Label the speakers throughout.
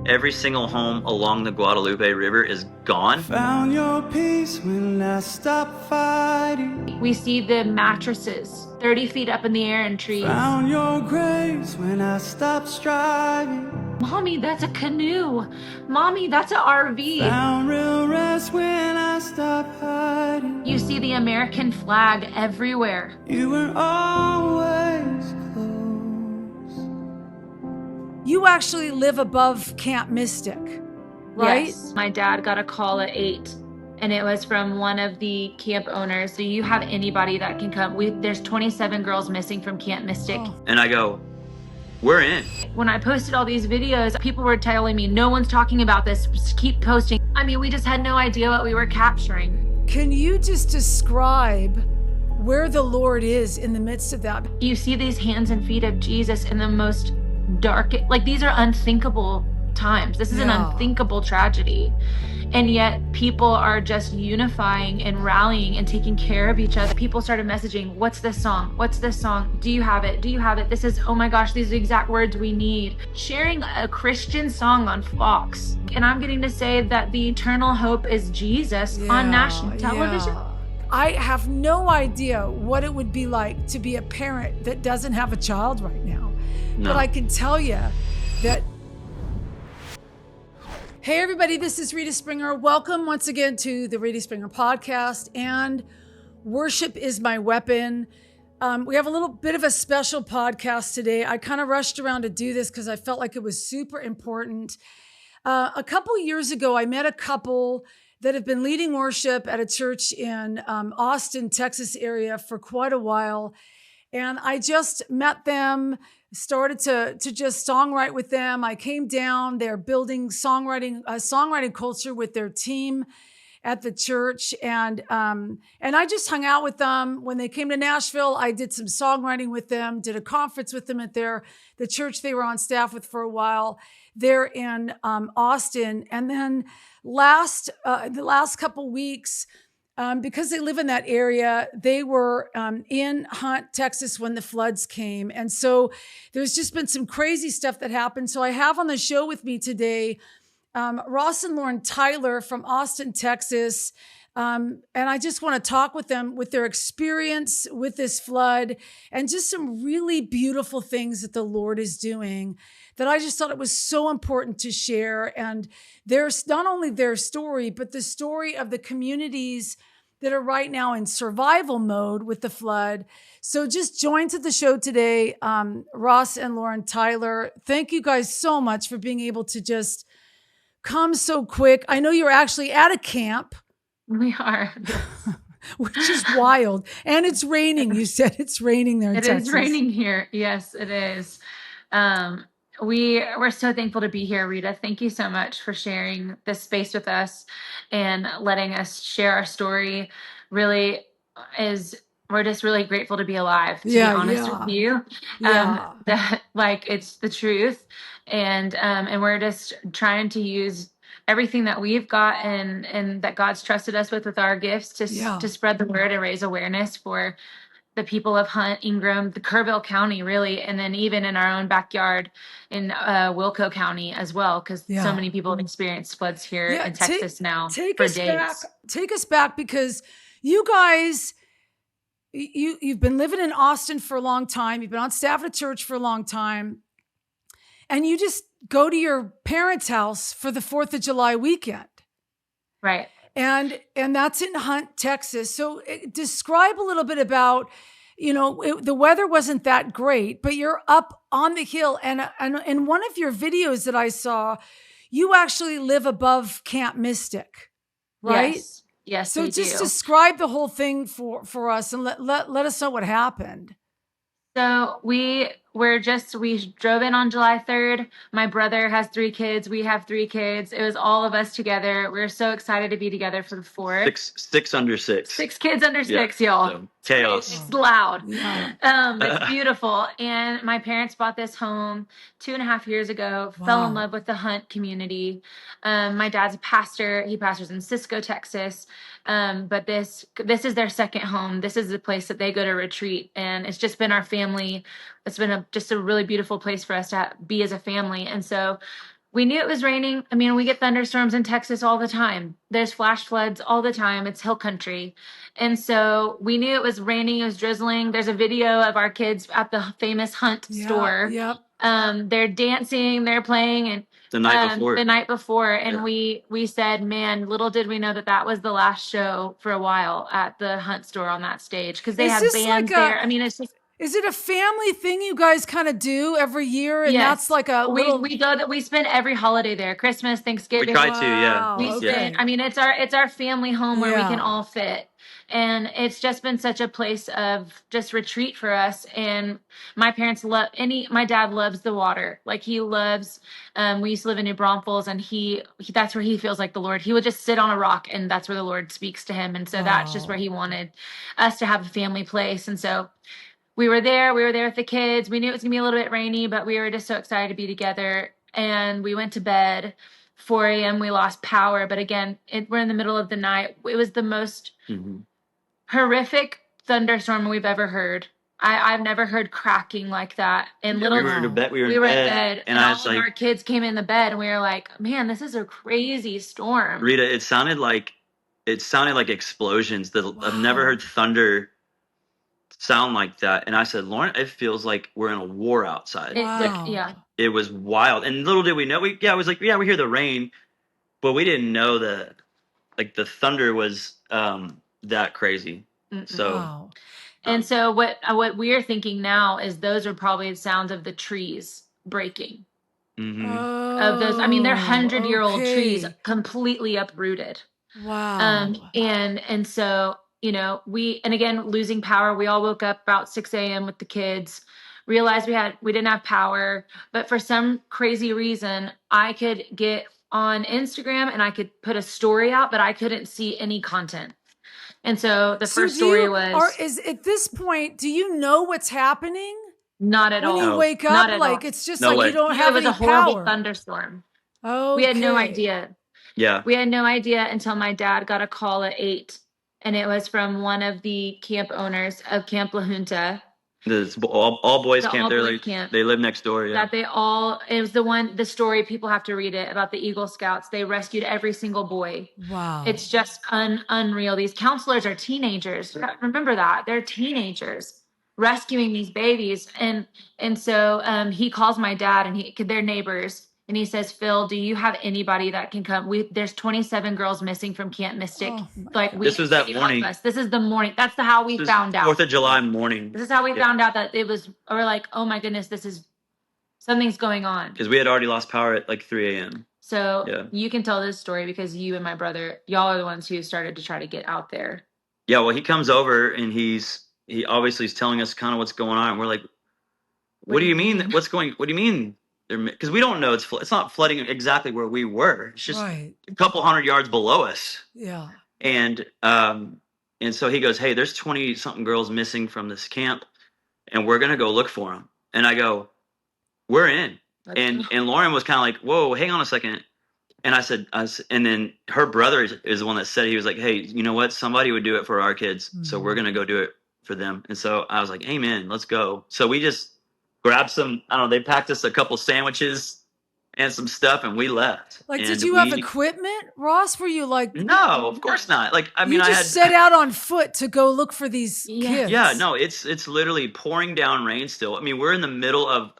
Speaker 1: Every single home along the Guadalupe River is gone.
Speaker 2: Found your peace when I stopped fighting.
Speaker 3: We see the mattresses 30 feet up in the air in trees.
Speaker 2: Found your grace when I stopped striving.
Speaker 3: Mommy, that's a canoe. Mommy, that's an RV.
Speaker 2: Found real rest when I stopped hiding.
Speaker 3: You see the American flag everywhere.
Speaker 2: You were always close.
Speaker 4: You actually live above Camp Mystic, right?
Speaker 3: Yes. My dad got a call at 8, and it was from one of the camp owners. Do you have anybody that can come? There's 27 girls missing from Camp Mystic.
Speaker 4: Oh.
Speaker 1: And I go, we're in.
Speaker 3: When I posted all these videos, people were telling me, no one's talking about this, just keep posting. I mean, we just had no idea what we were capturing.
Speaker 4: Can you just describe where the Lord is in the midst of that?
Speaker 3: You see these hands and feet of Jesus in the most dark, like these are unthinkable times. This is an unthinkable tragedy. And yet people are just unifying and rallying and taking care of each other. People started messaging, what's this song? What's this song? Do you have it? Do you have it? This is, oh my gosh, these are the exact words we need. Sharing a Christian song on Fox. And I'm getting to say that the eternal hope is Jesus on national television.
Speaker 4: Yeah. I have no idea what it would be like to be a parent that doesn't have a child right now.
Speaker 1: No.
Speaker 4: But I can tell you that. Hey everybody, this is Rita Springer. Welcome once again to the Rita Springer podcast, and worship is my weapon. We have a little bit of a special podcast today. I kind of rushed around to do this because I felt like it was super important. A couple years ago, I met a couple that have been leading worship at a church in Austin, Texas area for quite a while. And I just met them, started to just songwrite with them. I came down, they're building songwriting culture with their team at the church. And I just hung out with them. When they came to Nashville, I did some songwriting with them, did a conference with them at the church they were on staff with for a while. They're in Austin. And then the last couple weeks, because they live in that area, they were in Hunt, Texas when the floods came. And so there's just been some crazy stuff that happened. So I have on the show with me today, Ross and Lauren Tyler from Austin, Texas. And I just want to talk with them with their experience with this flood and just some really beautiful things that the Lord is doing that I just thought it was so important to share. And there's not only their story, but the story of the communities that are right now in survival mode with the flood. So just join to the show today, Ross and Lauren Tyler. Thank you guys so much for being able to just come so quick. I know you're actually at a camp.
Speaker 3: We are.
Speaker 4: Which is wild. And it's raining. You said it's raining there in Texas.
Speaker 3: It is raining here. Yes, it is. We're so thankful to be here, Rita. Thank you so much for sharing this space with us and letting us share our story. We're just really grateful to be alive, to be honest with you. That like it's the truth. And we're just trying to use everything that we've got and that God's trusted us with our gifts to spread the word and raise awareness for the people of Hunt, Ingram, the Kerrville County, really, and then even in our own backyard in Wilco County as well, because so many people have experienced floods here in Texas now for days.
Speaker 4: Take us back, because you guys, you've been living in Austin for a long time. You've been on staff at a church for a long time, and you just go to your parents' house for the 4th of July weekend.
Speaker 3: Right.
Speaker 4: And that's in Hunt, Texas. So describe a little bit about, the weather wasn't that great, but you're up on the hill. And in one of your videos that I saw, you actually live above Camp Mystic, right?
Speaker 3: Yes,
Speaker 4: so
Speaker 3: we
Speaker 4: just
Speaker 3: do.
Speaker 4: Describe the whole thing for us and let us know what happened.
Speaker 3: So we drove in on July 3rd. My brother has 3 kids. We have 3 kids. It was all of us together. We're so excited to be together for the 4th.
Speaker 1: Six under 6.
Speaker 3: 6 kids under 6, y'all.
Speaker 1: So, chaos.
Speaker 3: It's loud.
Speaker 4: Yeah.
Speaker 3: It's beautiful. And my parents bought this home 2.5 years ago, fell in love with the Hunt community. My dad's a pastor. He pastors in Cisco, Texas. But this is their second home. This is the place that they go to retreat. And it's just been our family. It's been just a really beautiful place for us to be as a family. And so we knew it was raining. I mean, we get thunderstorms in Texas all the time. There's flash floods all the time. It's hill country. And so we knew it was raining, it was drizzling. There's a video of our kids at the famous Hunt store.
Speaker 4: Yep.
Speaker 3: They're dancing, they're playing, and
Speaker 1: The night before.
Speaker 3: And we said, man, little did we know that was the last show for a while at the Hunt store on that stage, because they have bands there. I mean, it's just.
Speaker 4: Is it a family thing you guys kind of do every year? And
Speaker 3: yes.
Speaker 4: That's like a little...
Speaker 3: We go that we spend every holiday there, Christmas, Thanksgiving.
Speaker 1: We try to, yeah.
Speaker 3: We spend, I mean, it's our family home where we can all fit. And it's just been such a place of just retreat for us. And my parents my dad loves the water. Like he loves, we used to live in New Braunfels, and he that's where he feels like the Lord. He would just sit on a rock, and that's where the Lord speaks to him. And so that's just where he wanted us to have a family place. And so we were there with the kids. We knew it was gonna be a little bit rainy, but we were just so excited to be together. And we went to bed. 4 a.m. we lost power. But again, we're in the middle of the night. It was the most horrific thunderstorm we've ever heard. I've never heard cracking like that. And
Speaker 1: we were in bed. We were in bed,
Speaker 3: and all of our kids came in the bed, and we were like, "Man, this is a crazy storm."
Speaker 1: Rita, it sounded like explosions. I've never heard thunder sound like that. And I said, Lauren, it feels like we're in a war outside. It was wild. And little did we know, we hear the rain, but we didn't know the thunder was that crazy. So
Speaker 3: and so what we're thinking now is those are probably the sounds of the trees breaking. Of those, I mean, they're 100-year-old trees completely uprooted.
Speaker 4: Wow.
Speaker 3: And so, you know, and again, losing power, we all woke up about 6 a.m. with the kids, realized we didn't have power, but for some crazy reason, I could get on Instagram and I could put a story out, but I couldn't see any content. And so the first story was...
Speaker 4: at this point, do you know what's happening?
Speaker 3: Not at all.
Speaker 4: When you wake up, like, it's just like you don't have any power. It was a horrible
Speaker 3: thunderstorm.
Speaker 4: Oh,
Speaker 3: we had no idea.
Speaker 1: Yeah.
Speaker 3: We had no idea until my dad got a call at 8, and it was from one of the camp owners of Camp La Junta.
Speaker 1: The all boys camp. They live next door. Yeah.
Speaker 3: It was the story, people have to read it, about the Eagle Scouts. They rescued every single boy.
Speaker 4: Wow.
Speaker 3: It's just unreal. These counselors are teenagers. Remember that. They're teenagers rescuing these babies. And so he calls my dad, and they're neighbors. And he says, Phil, do you have anybody that can come? There's 27 girls missing from Camp Mystic.
Speaker 1: This was that morning.
Speaker 3: This is the morning. That's how we found out.
Speaker 1: 4th of July morning.
Speaker 3: This is how we found out that it was, we're like, oh my goodness, something's going on.
Speaker 1: Because we had already lost power at like 3 a.m.
Speaker 3: So you can tell this story because you and my brother, y'all are the ones who started to try to get out there.
Speaker 1: Yeah, well, he comes over and he obviously is telling us kind of what's going on. And we're like, what do you mean? What do you mean? Because we don't know it's not flooding exactly where we were. It's just a couple 100 yards below us.
Speaker 4: Yeah.
Speaker 1: And so he goes, hey, there's 20 something girls missing from this camp, and we're gonna go look for them. And I go, we're in. And Lauren was kind of like, whoa, hang on a second. And I said, and then her brother is the one that said, he was like, hey, you know what? Somebody would do it for our kids, so we're gonna go do it for them. And so I was like, amen, let's go. So we just grabbed some, I don't know, they packed us a couple sandwiches and some stuff, and we left.
Speaker 4: Like, did you have equipment, Ross? Were you like...
Speaker 1: No, of course not. Like, I mean,
Speaker 4: I just set out on foot to go look for these kids.
Speaker 1: Yeah, no, it's literally pouring down rain still. I mean, we're in the middle of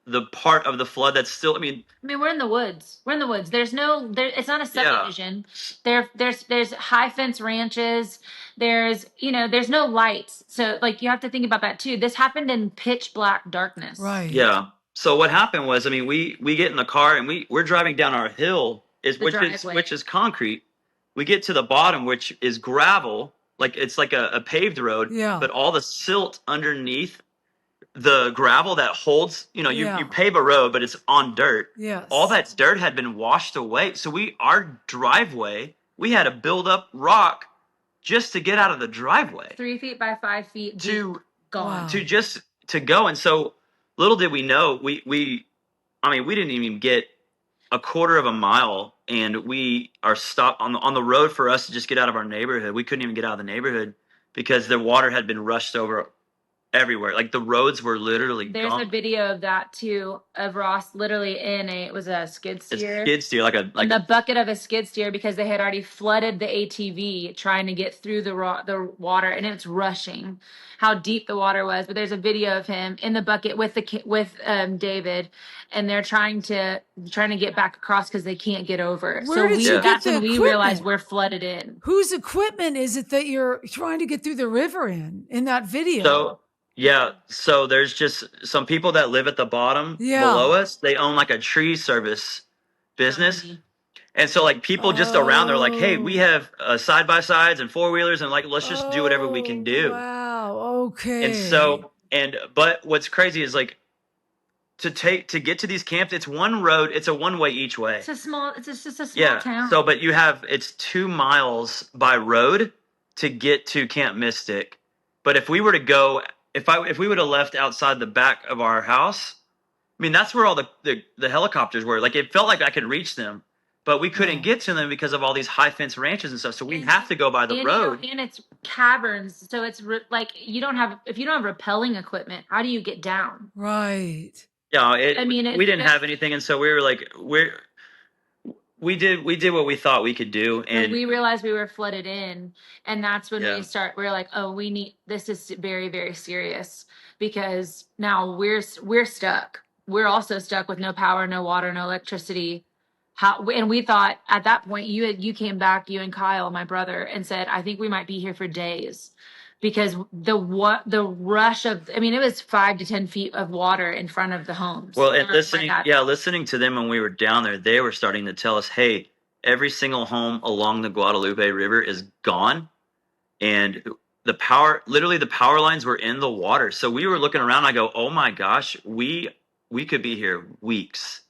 Speaker 1: the part of the flood that's still, I mean,
Speaker 3: we're in the woods. There's it's not a subdivision. There's high fence ranches. There's no lights. So like, you have to think about that too. This happened in pitch black darkness.
Speaker 4: Right.
Speaker 1: Yeah. So what happened was, I mean, we get in the car and we're driving down our hill, which is concrete. We get to the bottom, which is gravel. Like, it's like a paved road.
Speaker 4: Yeah.
Speaker 1: But all the silt underneath the gravel that holds, you pave a road, but it's on dirt.
Speaker 4: Yes.
Speaker 1: All that dirt had been washed away. So our driveway, we had to build up rock just to get out of the driveway.
Speaker 3: 3 feet by 5 feet deep, gone.
Speaker 1: To go. And so little did we know, we didn't even get a quarter of a mile, and we are stopped on the road for us to just get out of our neighborhood. We couldn't even get out of the neighborhood because the water had been rushed over everywhere. Like the roads were literally
Speaker 3: There's
Speaker 1: gone.
Speaker 3: a video of that too, of Ross literally it was a skid steer.
Speaker 1: Skid steer,
Speaker 3: in the bucket of a skid steer because they had already flooded the ATV trying to get through the water, and it's rushing. How deep the water was, but there's a video of him in the bucket with David, and they're trying to get back across because they can't get over. That's when we realized we're flooded in.
Speaker 4: Whose equipment is it that you're trying to get through the river in that video?
Speaker 1: So yeah, so there's just some people that live at the bottom below us. They own like a tree service business. And so like people just around, they're like, hey, we have side by sides and 4-wheelers, and like, let's just do whatever we can do.
Speaker 4: Wow. Okay.
Speaker 1: And so, but what's crazy is like to get to these camps, it's one road, it's a one-way each way.
Speaker 3: It's just a small town.
Speaker 1: So, but it's 2 miles by road to get to Camp Mystic. But if we were to go, if we would have left outside the back of our house, I mean, that's where all the helicopters were. Like it felt like I could reach them, but we couldn't get to them because of all these high fence ranches and stuff. So we have to go by the road.
Speaker 3: And it's caverns, so it's like if you don't have rappelling equipment, how do you get down?
Speaker 4: Right.
Speaker 1: Yeah, we didn't have anything, and so we were like, we did what we thought we could do, and
Speaker 3: we realized we were flooded in, and that's when we're like, oh, this is very, very serious, because now we're stuck. We're also stuck with no power, no water, no electricity. And we thought at that point, you came back, you and Kyle, my brother, and said, I think we might be here for days, because the rush of, it was 5 to 10 feet of water in front of the homes.
Speaker 1: Well, and listening to them when we were down there, they were starting to tell us, hey, every single home along the Guadalupe River is gone, and the power lines were in the water. So we were looking around. I go, oh my gosh, we could be here weeks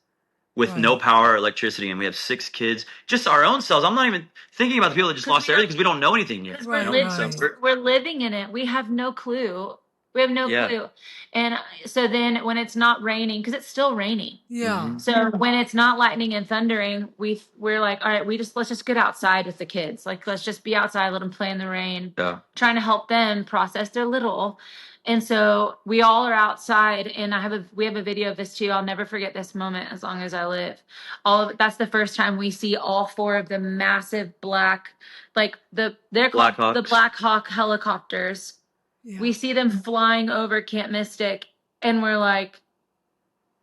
Speaker 1: with no power or electricity, and we have 6 kids, just our own selves. I'm not even thinking about the people that just lost everything because we don't know anything yet.
Speaker 3: We're living in it. We have no clue. Clue. And so then when it's not raining, because it's still raining.
Speaker 4: Yeah.
Speaker 1: Mm-hmm.
Speaker 3: So when it's not lightning and thundering, we're like, all right, let's just get outside with the kids. Like, let's just be outside, let them play in the rain.
Speaker 1: Yeah.
Speaker 3: Trying to help them process their little. And so we all are outside, and we have a video of this too. I'll never forget this moment as long as I live. That's the first time we see all 4 of the massive black, like they're called the Black Hawk helicopters. Yeah. We see them flying over Camp Mystic, and we're like,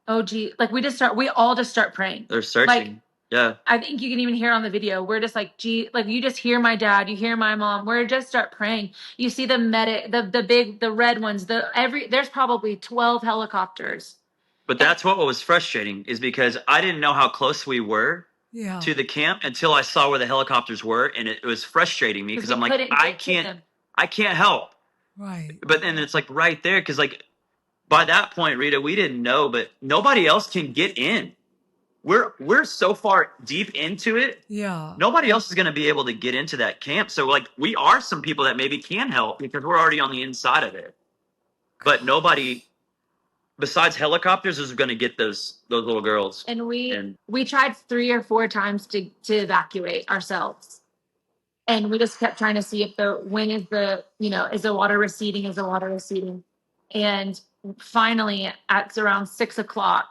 Speaker 3: oh gee, like we all just start praying.
Speaker 1: They're searching.
Speaker 3: Like,
Speaker 1: yeah.
Speaker 3: I think you can even hear on the video. We're just like, gee, like you just hear my dad, you hear my mom. We're just start praying. You see the medic, the red ones, there's probably 12 helicopters.
Speaker 1: But that's what was frustrating, is because I didn't know how close we were to the camp until I saw where the helicopters were, and it was frustrating me because I'm like, I can't help.
Speaker 4: Right.
Speaker 1: But then it's like right there, because like by that point, Rita, we didn't know, but nobody else can get in. We're so far deep into it.
Speaker 4: Yeah.
Speaker 1: Nobody else is going to be able to get into that camp. So like we are some people that maybe can help because we're already on the inside of it. But nobody besides helicopters is going to get those little girls.
Speaker 3: And we tried 3 or 4 times to evacuate ourselves. And we just kept trying to see if is the water receding? Is the water receding? And finally, it's around 6 o'clock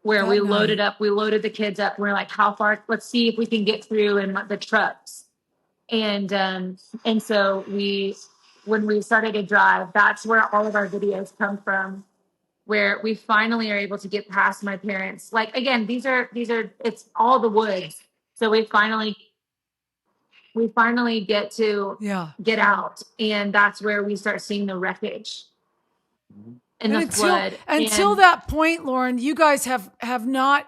Speaker 3: where we loaded the kids up. We're like, how far? Let's see if we can get through in the trucks. And so when we started to drive, that's where all of our videos come from, where we finally are able to get past my parents. Like, again, these are it's all the woods. So we finally get to get out, and that's where we start seeing the wreckage and the flood.
Speaker 4: Until that point, Lauren, you guys have not,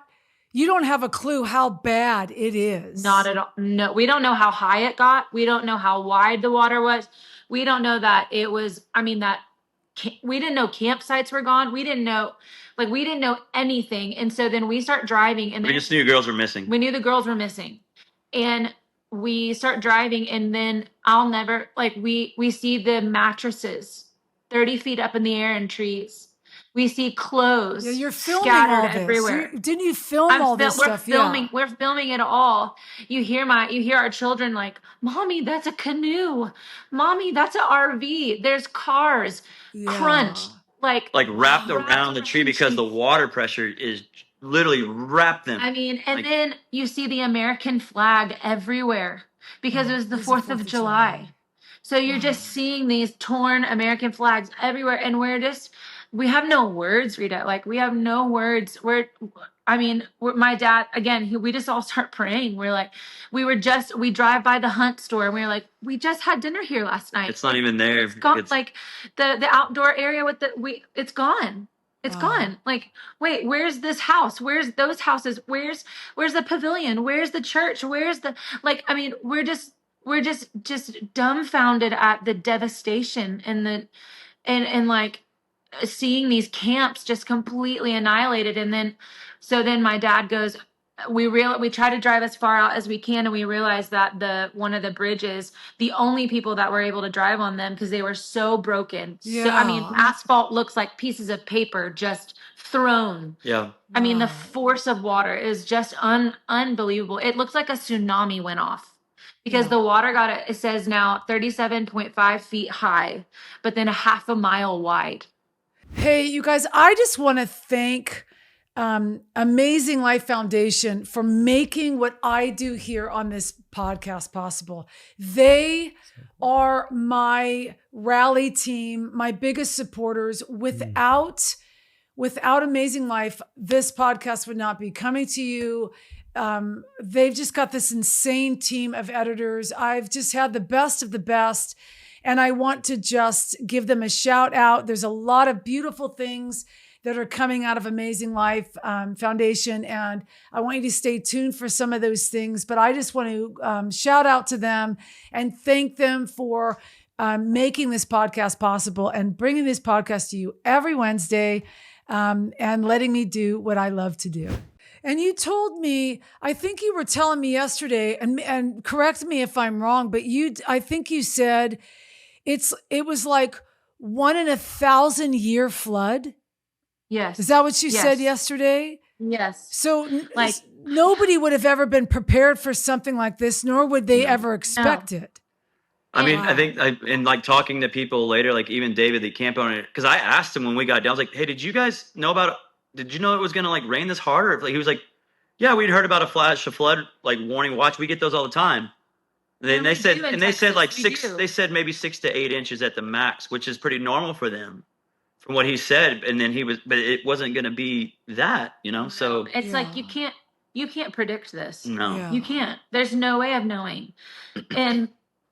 Speaker 4: you don't have a clue how bad it is.
Speaker 3: Not at all. No, we don't know how high it got. We don't know how wide the water was. We don't know that it was, we didn't know campsites were gone. We didn't know anything. And so then we start driving, and
Speaker 1: we just knew girls were missing.
Speaker 3: We knew the girls were missing. And we start driving, and then we see the mattresses 30 feet up in the air in trees. We see clothes
Speaker 4: you're filming
Speaker 3: scattered
Speaker 4: all this.
Speaker 3: everywhere.
Speaker 4: Didn't you film all this stuff?
Speaker 3: We're filming it all. You hear our children like, "Mommy, that's a canoe. Mommy, that's an RV. There's cars." Crunch. Like
Speaker 1: wrapped around the tree because the water pressure is literally wrapped them.
Speaker 3: I mean, and then you see the American flag everywhere because it was the 4th of July. So you're just seeing these torn American flags everywhere. And we have no words, Rita. Like, we have no words. My dad, again, we just all start praying. We're like, we drive by the Hunt store and we're like, we just had dinner here last night.
Speaker 1: It's not even there.
Speaker 3: It's gone. Like the outdoor area it's gone. It's gone. Like, wait, where's this house? Where's those houses? Where's the pavilion? Where's the church? Where's the, like, I mean, we're just dumbfounded at the devastation and like seeing these camps just completely annihilated. And then my dad goes, we try to drive as far out as we can, and we realize that one of the bridges, the only people that were able to drive on them because they were so broken. Yeah. So I mean, asphalt looks like pieces of paper just thrown.
Speaker 1: Yeah.
Speaker 3: I mean, the force of water is just unbelievable. It looks like a tsunami went off because the water it says now 37.5 feet high, but then a half a mile wide.
Speaker 4: Hey, you guys, I just want to thank Amazing Life Foundation for making what I do here on this podcast possible. They are my rally team, my biggest supporters. Without Amazing Life, this podcast would not be coming to you. They've just got this insane team of editors. I've just had the best of the best, and I want to just give them a shout out. There's a lot of beautiful things that are coming out of Amazing Life Foundation, and I want you to stay tuned for some of those things. But I just want to shout out to them and thank them for making this podcast possible and bringing this podcast to you every Wednesday, and letting me do what I love to do. And you told me, I think you were telling me yesterday, and correct me if I'm wrong, but I think you said it was like 1 in 1,000-year flood.
Speaker 3: Yes.
Speaker 4: Is that what you said yesterday?
Speaker 3: Yes.
Speaker 4: So nobody would have ever been prepared for something like this, nor would they ever expect it.
Speaker 1: I mean, I think in like talking to people later, like even David, the camp owner, because I asked him when we got down, I was like, hey, did you guys know did you know it was going to like rain this hard? Or he was like, yeah, we'd heard about a flood, like warning watch. We get those all the time. And they said like they said maybe 6 to 8 inches at the max, which is pretty normal for them from what he said. And then but it wasn't going to be that, so
Speaker 3: it's like, you can't predict this.
Speaker 1: No,
Speaker 3: you can't, there's no way of knowing.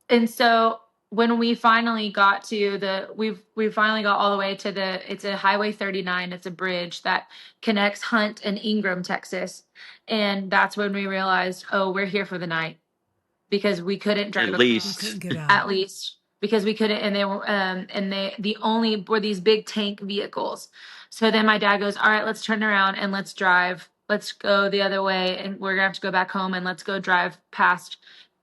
Speaker 3: And so when we finally got to we finally got all the way to it's a Highway 39. It's a bridge that connects Hunt and Ingram, Texas. And that's when we realized, we're here for the night, because we couldn't drive
Speaker 1: at least
Speaker 3: because we couldn't. And they were, the only were these big tank vehicles. So then my dad goes, all right, let's turn around and let's drive. Let's go the other way. And we're gonna have to go back home, and let's go drive past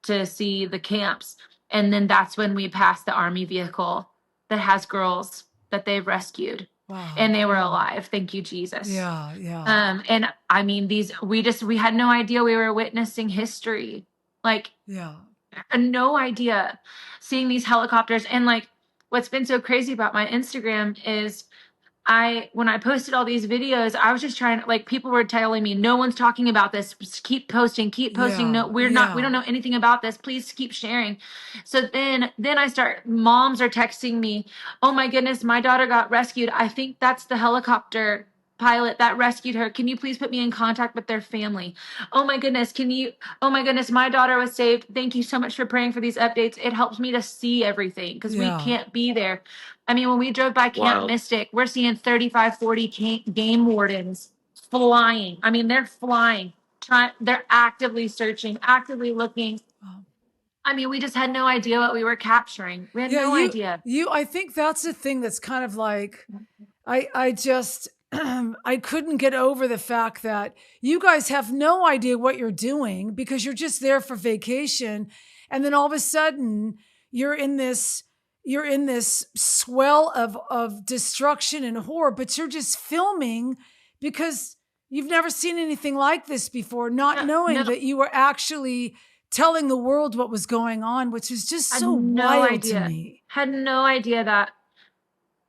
Speaker 3: to see the camps. And then that's when we passed the Army vehicle that has girls that they've rescued. Wow. And they were alive. Thank you, Jesus.
Speaker 4: Yeah, yeah.
Speaker 3: And I mean, we had no idea we were witnessing history. Like, no idea, seeing these helicopters. And like, what's been so crazy about my Instagram is when I posted all these videos, I was just trying to, like, people were telling me, no one's talking about this. Just keep posting. Yeah, no, we don't know anything about this. Please keep sharing. So then moms are texting me, oh my goodness, my daughter got rescued. I think that's the helicopter pilot that rescued her. Can you please put me in contact with their family? Oh my goodness, my daughter was saved. Thank you so much for praying for these updates. It helps me to see everything, because we can't be there. I mean, when we drove by Camp Mystic, we're seeing 35, 40 game wardens flying. I mean, they're flying. They're actively searching, actively looking. I mean, we just had no idea what we were capturing. We had no idea.
Speaker 4: I think that's the thing that's kind of like, I couldn't get over the fact that you guys have no idea what you're doing, because you're just there for vacation. And then all of a sudden you're in this you're in this swell of destruction and horror, but you're just filming because you've never seen anything like this before, not knowing that you were actually telling the world what was going on, which is just so wild to me.
Speaker 3: Had no idea that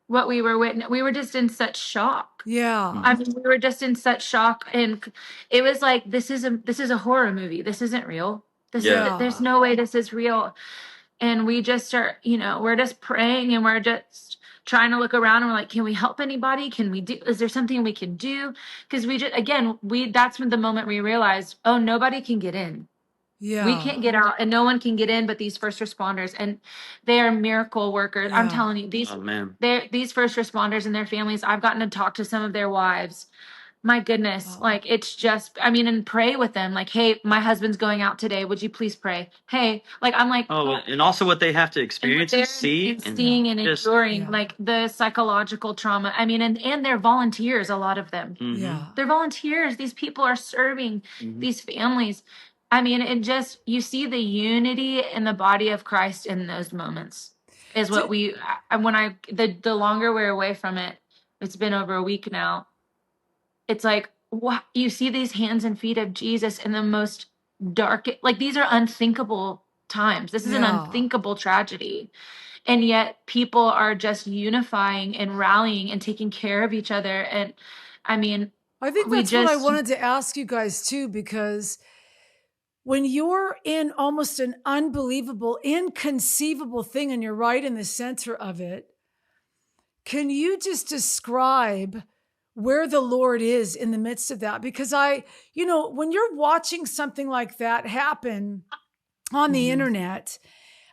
Speaker 3: what we were witnessing. We were just in such shock.
Speaker 4: Yeah.
Speaker 3: I mean, we were just in such shock, and it was like, this is a horror movie. This isn't real. There's no way this is real. And we just start, we're just praying, and we're just trying to look around, and we're like, can we help anybody? Is there something we can do? Because that's when the moment we realized, oh, nobody can get in. Yeah. We can't get out, and no one can get in but these first responders, and they are miracle workers. Yeah. I'm telling you, these first responders and their families, I've gotten to talk to some of their wives. My goodness, like, it's just, and pray with them. Like, hey, my husband's going out today. Would you please pray? Hey, like, I'm like,
Speaker 1: and also what they have to experience and see
Speaker 3: and seeing and enduring, like, the psychological trauma. And they're volunteers, a lot of them.
Speaker 1: Mm-hmm.
Speaker 4: Yeah.
Speaker 3: They're volunteers. These people are serving these families. You see the unity in the body of Christ in those moments is what the longer we're away from it, it's been over a week now. It's like, you see these hands and feet of Jesus in the most dark, like, these are unthinkable times. This is an unthinkable tragedy. And yet people are just unifying and rallying and taking care of each other. And I think
Speaker 4: that's what I wanted to ask you guys too, because when you're in almost an unbelievable, inconceivable thing and you're right in the center of it, can you just describe where the Lord is in the midst of that? Because when you're watching something like that happen on the internet,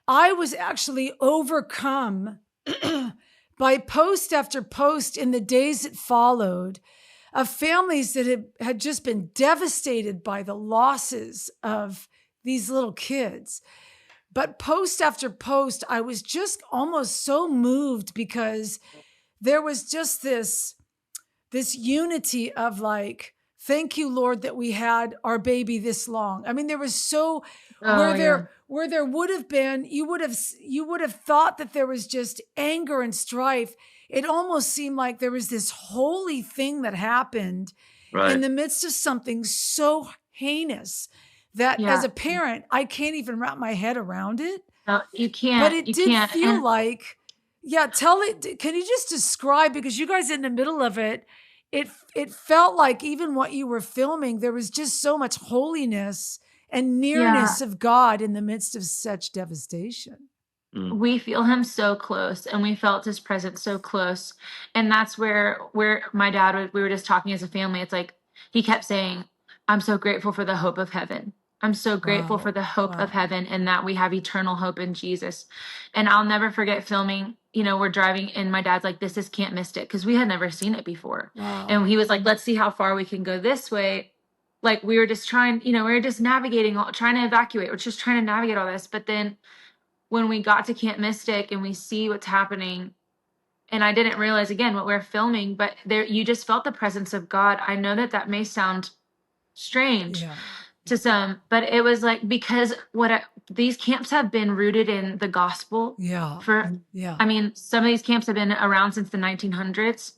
Speaker 4: I was actually overcome by post after post in the days that followed of families that had just been devastated by the losses of these little kids. But post after post, I was just almost so moved because there was just this unity of like, thank you, Lord, that we had our baby this long. There was where there would have been, you would have thought that there was just anger and strife. It almost seemed like there was this holy thing that happened in the midst of something so heinous that as a parent, I can't even wrap my head around it.
Speaker 3: No, you can't.
Speaker 4: But it did feel like, can you just describe, because you guys in the middle of it, it felt like even what you were filming, there was just so much holiness and nearness of God in the midst of such devastation.
Speaker 3: We feel him so close, and we felt his presence so close. And that's where my dad, we were just talking as a family. It's like, he kept saying, I'm so grateful for the hope of heaven. I'm so grateful for the hope of heaven, and that we have eternal hope in Jesus. And I'll never forget filming, we're driving, and my dad's like, this is Camp Mystic, because we had never seen it before. Wow. And he was like, let's see how far we can go this way. Like, we were just trying, we were just navigating, trying to evacuate. We're just trying to navigate all this. But then when we got to Camp Mystic and we see what's happening, and I didn't realize again what we're filming, but there, you just felt the presence of God. I know that may sound strange to some, but it was like, because these camps have been rooted in the gospel. Some of these camps have been around since the 1900s.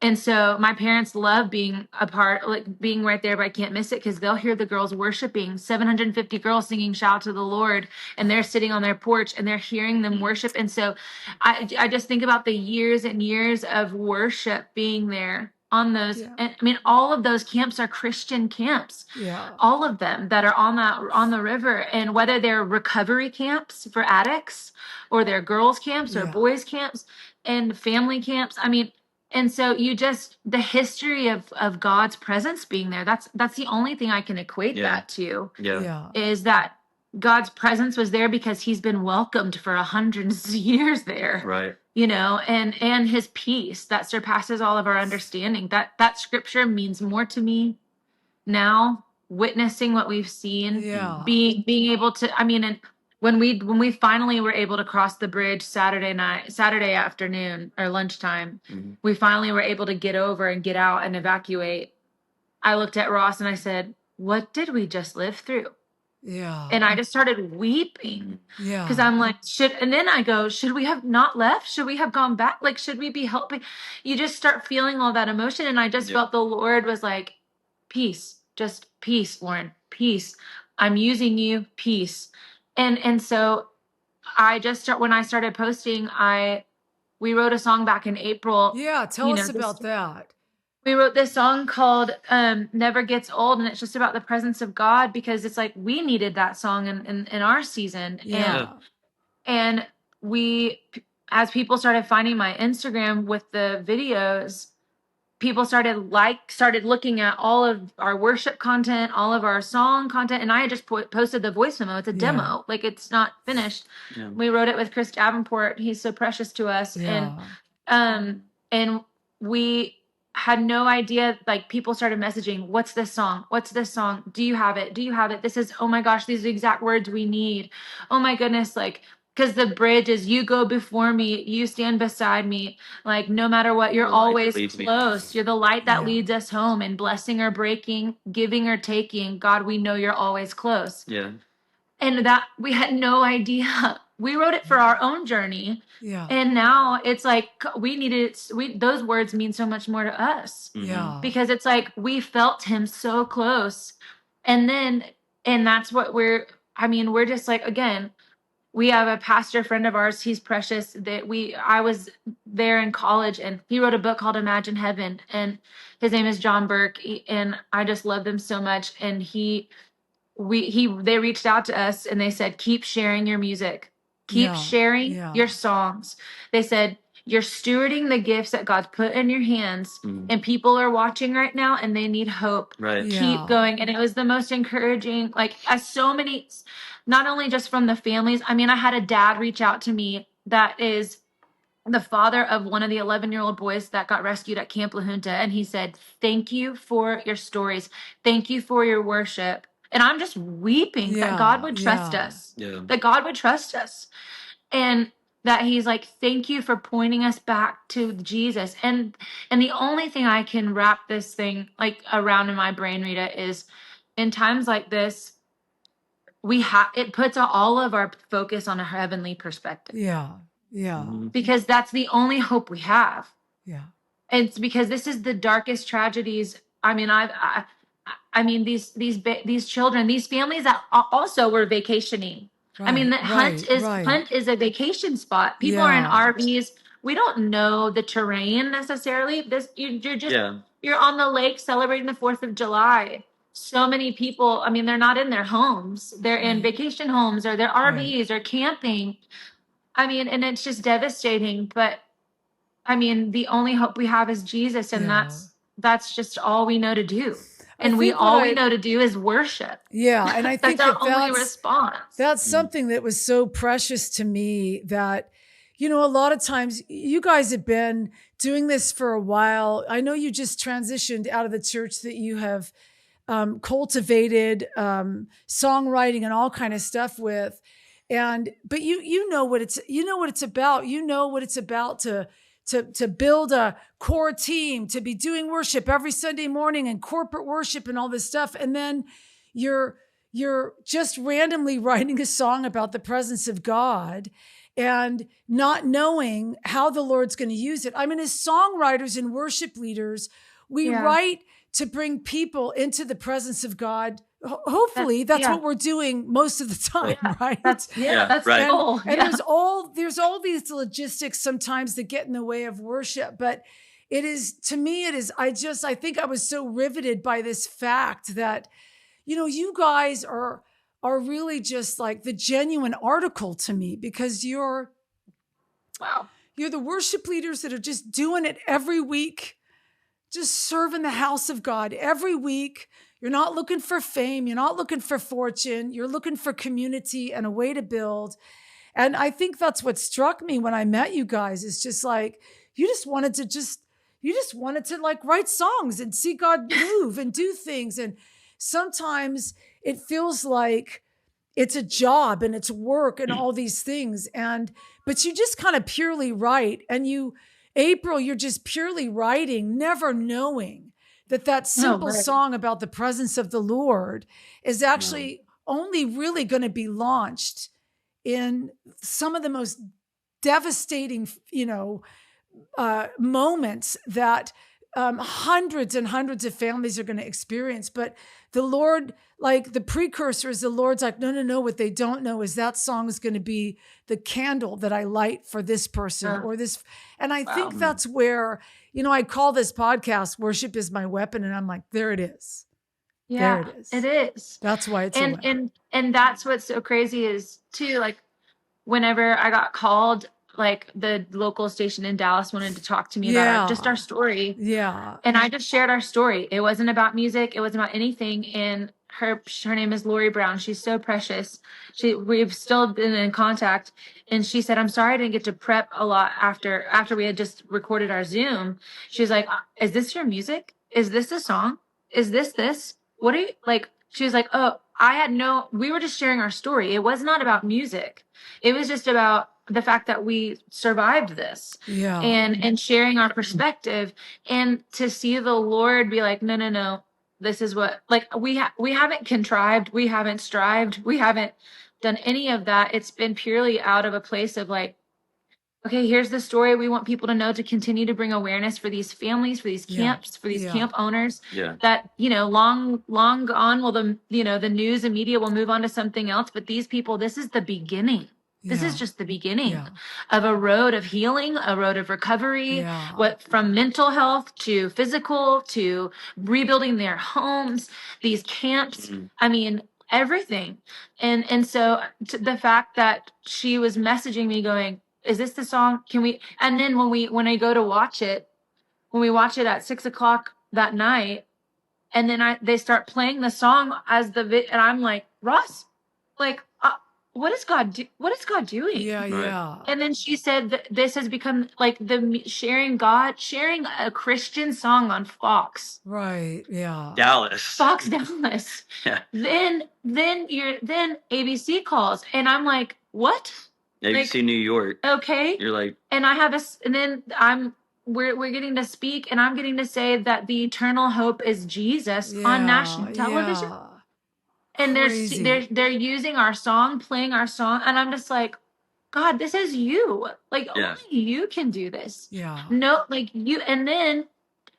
Speaker 3: And so my parents love being a part, like being right there, but I can't miss it, because they'll hear the girls worshiping, 750 girls singing shout to the Lord, and they're sitting on their porch and they're hearing them worship. And so I just think about the years and years of worship being there on those. And all of those camps are Christian camps. All of them that are on the river, and whether they're recovery camps for addicts, or they're girls camps or boys camps and family camps. And so the history of God's presence being there, that's the only thing I can equate that to, is that God's presence was there because he's been welcomed for hundreds of years there.
Speaker 1: Right.
Speaker 3: And his peace that surpasses all of our understanding. That scripture means more to me now, witnessing what we've seen, being able to, and when we finally were able to cross the bridge Saturday afternoon or lunchtime, we finally were able to get over and get out and evacuate. I looked at Ross and I said, what did we just live through?
Speaker 4: Yeah.
Speaker 3: And I just started weeping.
Speaker 4: Yeah.
Speaker 3: Because I'm like, and then I go, should we have not left? Should we have gone back? Like, should we be helping? You just start feeling all that emotion. And I just felt the Lord was like, peace, just peace, Lauren, peace. I'm using you, peace. And so I just when I started posting, we wrote a song back in April.
Speaker 4: Yeah. Tell us about that.
Speaker 3: We wrote this song called Never Gets Old, and it's just about the presence of God, because it's like we needed that song in our season.
Speaker 4: Yeah.
Speaker 3: And we, as people started finding my Instagram with the videos, people started looking at all of our worship content, all of our song content, and I had just posted the voice memo. It's a demo, like it's not finished. Yeah. We wrote it with Chris Davenport. He's so precious to us. Yeah. And we had no idea, like people started messaging, what's this song? What's this song? Do you have it? Do you have it? This is, oh my gosh, these are the exact words we need. Oh my goodness. Like, because the bridge is, you go before me, you stand beside me. Like, no matter what, you're always close. You're the light that leads us home, and blessing or breaking, giving or taking. God, we know you're always close. Yeah. And that we had no idea. We wrote it for our own journey. Yeah. And now it's like we needed it. Those words mean so much more to us. Yeah. Because it's like we felt him so close. And that's what we're just like, again, we have a pastor friend of ours. He's precious. I was there in college, and he wrote a book called Imagine Heaven, and his name is John Burke. And I just love them so much. And they reached out to us and they said, keep sharing your music, keep sharing your songs. They said, you're stewarding the gifts that God's put in your hands, and people are watching right now and they need hope. Right. Keep going. And it was the most encouraging, like, as so many, not only just from the families. I mean, I had a dad reach out to me that is the father of one of the 11-year-old boys that got rescued at Camp La Junta. And he said, thank you for your stories. Thank you for your worship. And I'm just weeping that God would trust us, that God would trust us. And that he's like, thank you for pointing us back to Jesus. And the only thing I can wrap this thing like around in my brain, Rita, is in times like this, it puts all of our focus on a heavenly perspective. Yeah. Yeah. Because that's the only hope we have. Yeah. And it's because this is the darkest tragedies. I mean, these children, these families that also were vacationing. Right, I mean, Hunt is a vacation spot. People are in RVs. We don't know the terrain necessarily. You're on the lake celebrating the 4th of July. So many people, I mean, they're not in their homes. They're in vacation homes, or their RVs, or camping. I mean, and it's just devastating. But I mean, the only hope we have is Jesus, and that's just all we know to do. And we know to do is worship. Yeah, and I think that's our only response.
Speaker 4: That's something that was so precious to me, that, you know, a lot of times you guys have been doing this for a while. I know you just transitioned out of the church that you have cultivated songwriting and all kind of stuff with, but you know what it's about. You know what it's about to build a core team, to be doing worship every Sunday morning and corporate worship and all this stuff. And then you're just randomly writing a song about the presence of God and not knowing how the Lord's going to use it. I mean, as songwriters and worship leaders, we write to bring people into the presence of God. Hopefully that's what we're doing most of the time, right?
Speaker 3: That's right.
Speaker 4: And there's all these logistics sometimes that get in the way of worship, but I think I was so riveted by this fact that, you know, you guys are really just like the genuine article to me, because you're the worship leaders that are just doing it every week, just serving the house of God every week. You're not looking for fame. You're not looking for fortune. You're looking for community and a way to build. And I think that's what struck me when I met you guys. Is just like, you just wanted to like write songs and see God move and do things. And sometimes it feels like it's a job and it's work and all these things. But you just kind of purely write. And April, you're just purely writing, never knowing that simple song about the presence of the Lord is actually only really going to be launched in some of the most devastating, moments that hundreds and hundreds of families are going to experience. But the Lord, like the precursor is the Lord's like, no. What they don't know is that song is going to be the candle that I light for this person or this. And I think that's where, I call this podcast Worship is My Weapon. And I'm like, there it is.
Speaker 3: Yeah,
Speaker 4: There it is.
Speaker 3: it is.
Speaker 4: That's why it's a weapon.
Speaker 3: And that's what's so crazy is too, like whenever I got called, like the local station in Dallas wanted to talk to me about just our story.
Speaker 4: Yeah.
Speaker 3: And I just shared our story. It wasn't about music. It wasn't about anything. And her name is Lori Brown. She's so precious. We've still been in contact. And she said, I'm sorry I didn't get to prep a lot after we had just recorded our Zoom. She was like, is this your music? Is this a song? Is this? What are you like? She was like, oh, we were just sharing our story. It was not about music. It was just about the fact that we survived this and sharing our perspective, and to see the Lord be like, no, this is what, like, we haven't contrived, we haven't strived, we haven't done any of that. It's been purely out of a place of like, okay, here's the story we want people to know, to continue to bring awareness for these families, for these camps, for these camp owners that, long gone will the news and media will move on to something else. But these people, this is the beginning. This is just the beginning of a road of healing, a road of recovery, what from mental health to physical to rebuilding their homes, these camps. I mean, everything. And so the fact that she was messaging me going, is this the song? Can we? And then when I go to watch it, when we watch it at 6:00 that night, and then they start playing the song as and I'm like, Ross, like, what is God doing?
Speaker 4: Yeah.
Speaker 3: And then she said that this has become like sharing a Christian song on Fox.
Speaker 4: Right. Yeah.
Speaker 3: Fox Dallas.
Speaker 1: Yeah.
Speaker 3: Then ABC calls, and I'm like, what?
Speaker 1: ABC New York.
Speaker 3: Okay.
Speaker 1: You're like,
Speaker 3: and I have and then we're getting to speak, and I'm getting to say that the eternal hope is Jesus on national television. And they're using our song, playing our song, and I'm just like, God, this is you. Like, only you can do this.
Speaker 4: Yeah.
Speaker 3: No, like you. And then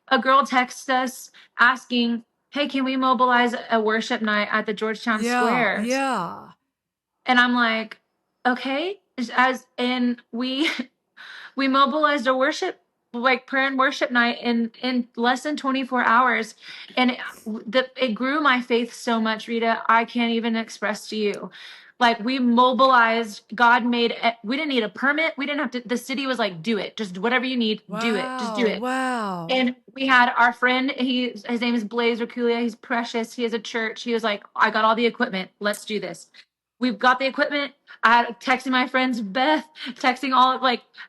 Speaker 3: a girl texts us asking, hey, can we mobilize a worship night at the Georgetown Square?
Speaker 4: Yeah.
Speaker 3: And I'm like, okay. And we mobilized a worship, like prayer and worship night in less than 24 hours. And it grew my faith so much, Rita, I can't even express to you. Like, we mobilized, God made it. We didn't need a permit. We didn't have to, the city was like, do it. Just whatever you need, do it. Just do it.
Speaker 4: Wow.
Speaker 3: And we had our friend, his name is Blaze Raculia. He's precious. He has a church. He was like, I got all the equipment. Let's do this. We've got the equipment. I had texting my friends, Beth, texting all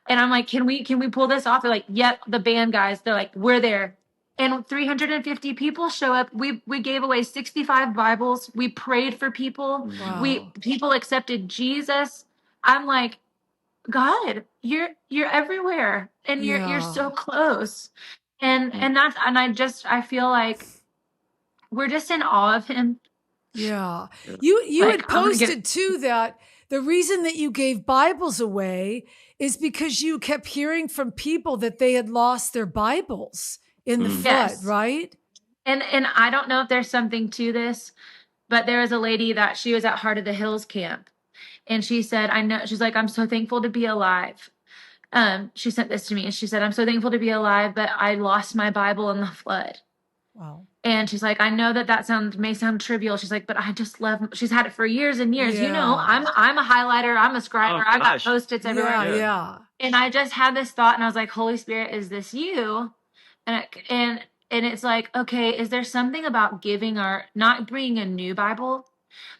Speaker 3: and I'm like, can we pull this off? They're like, yep, the band guys. They're like, we're there. And 350 people show up. We gave away 65 Bibles. We prayed for people.
Speaker 4: Wow.
Speaker 3: People accepted Jesus. I'm like, God, you're everywhere, and you're so close. And I feel like we're just in awe of him.
Speaker 4: Yeah. You had posted too that the reason that you gave Bibles away is because you kept hearing from people that they had lost their Bibles in the flood, right?
Speaker 3: And I don't know if there's something to this, but there was a lady that she was at Heart of the Hills camp, and she said, she's like, I'm so thankful to be alive. She sent this to me, and she said, I'm so thankful to be alive, but I lost my Bible in the flood.
Speaker 4: Wow.
Speaker 3: And she's like, I know that may sound trivial. She's like, but I just love, she's had it for years and years. You know, I'm a highlighter. I'm a scriber. I've got Post-its everywhere.
Speaker 4: Yeah.
Speaker 3: And I just had this thought, and I was like, Holy Spirit, is this you? And it's like, okay, is there something about not bringing a new Bible,